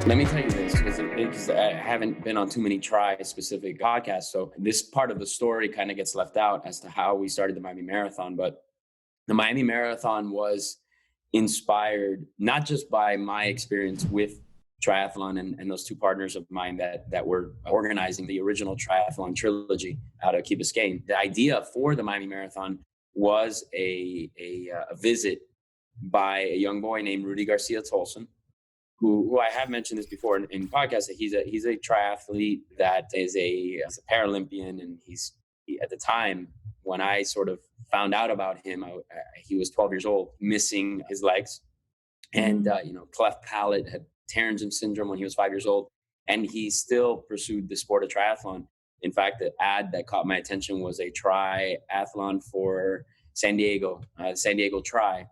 Let me tell you this, because I haven't been on too many specific podcasts. So this part of the story kind of gets left out as to how we started the Miami Marathon. But the Miami Marathon was inspired not just by my experience with triathlon and those two partners of mine that were organizing the original triathlon trilogy out of Key Biscayne. The idea for the Miami Marathon was a visit by a young boy named Rudy Garcia Tolson, who I have mentioned this before in podcasts, that he's a triathlete that is a Paralympian, and he, at the time when I sort of found out about him, he was 12 years old, missing his legs, and cleft palate, had Townsend syndrome when he was 5 years old, and he still pursued the sport of triathlon. In fact, the ad that caught my attention was a triathlon for San Diego Tri,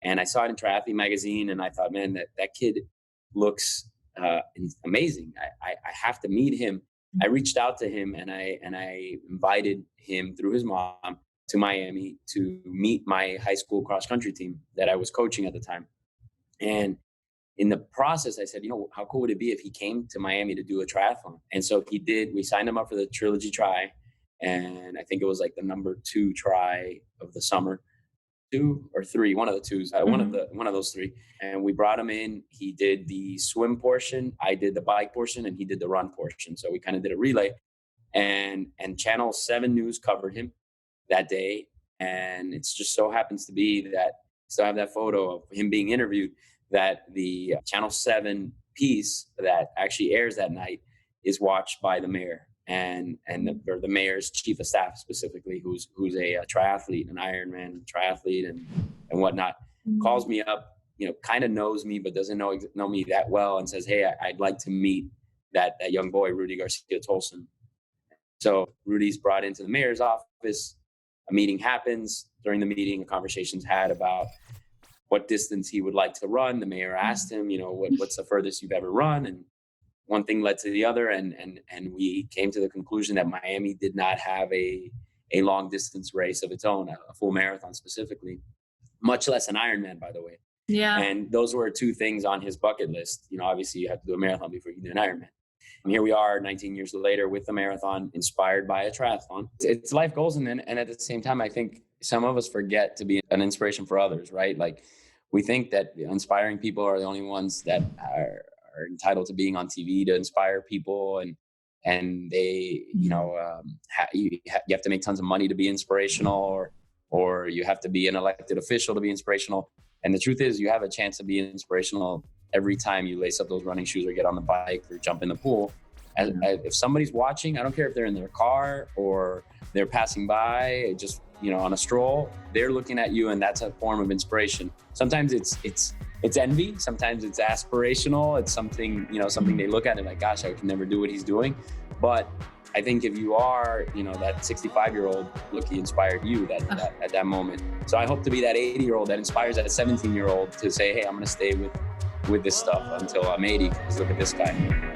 and I saw it in Triathlete magazine, and I thought, man, that kid looks amazing. I have to meet him. I reached out to him, and I invited him through his mom to Miami to meet my high school cross country team that I was coaching at the time. And in the process, I said, how cool would it be if he came to Miami to do a triathlon? And so he did. We signed him up for the Trilogy Tri, and I think it was like the number 2 try of the summer. 2 or 3, one of the twos, one of those 3. And we brought him in. He did the swim portion, I did the bike portion, and he did the run portion. So we kind of did a relay, and Channel 7 News covered him that day. And it's just so happens to be that I still have that photo of him being interviewed, that the Channel 7 piece that actually airs that night is watched by the mayor and the mayor's chief of staff, specifically, who's a triathlete, an Ironman triathlete and whatnot. Calls me up, kind of knows me, but doesn't know me that well, and says, hey, I'd like to meet that young boy, Rudy Garcia Tolson. So Rudy's brought into the mayor's office. A meeting happens. During the meeting, a conversation's had about what distance he would like to run. The mayor asked him, what's the furthest you've ever run? And one thing led to the other, and we came to the conclusion that Miami did not have a long distance race of its own, a full marathon specifically, much less an Ironman, by the way. Yeah. And those were 2 things on his bucket list. Obviously you have to do a marathon before you do an Ironman. And here we are 19 years later with the marathon, inspired by a triathlon. It's life goals. And at the same time, I think some of us forget to be an inspiration for others, right? Like, we think that inspiring people are the only ones that are entitled to being on TV to inspire people, and they, you have to make tons of money to be inspirational, or you have to be an elected official to be inspirational. And the truth is, you have a chance to be inspirational every time you lace up those running shoes or get on the bike or jump in the pool. If somebody's watching, I don't care if they're in their car or they're passing by, just on a stroll, they're looking at you, and that's a form of inspiration. Sometimes it's envy. Sometimes it's aspirational. It's something, something they look at and like, gosh, I can never do what he's doing. But I think if you are, that 65-year-old, look, he inspired you at that moment. So I hope to be that 80-year-old that inspires that 17-year-old to say, hey, I'm going to stay with this stuff until I'm 80, because look at this guy.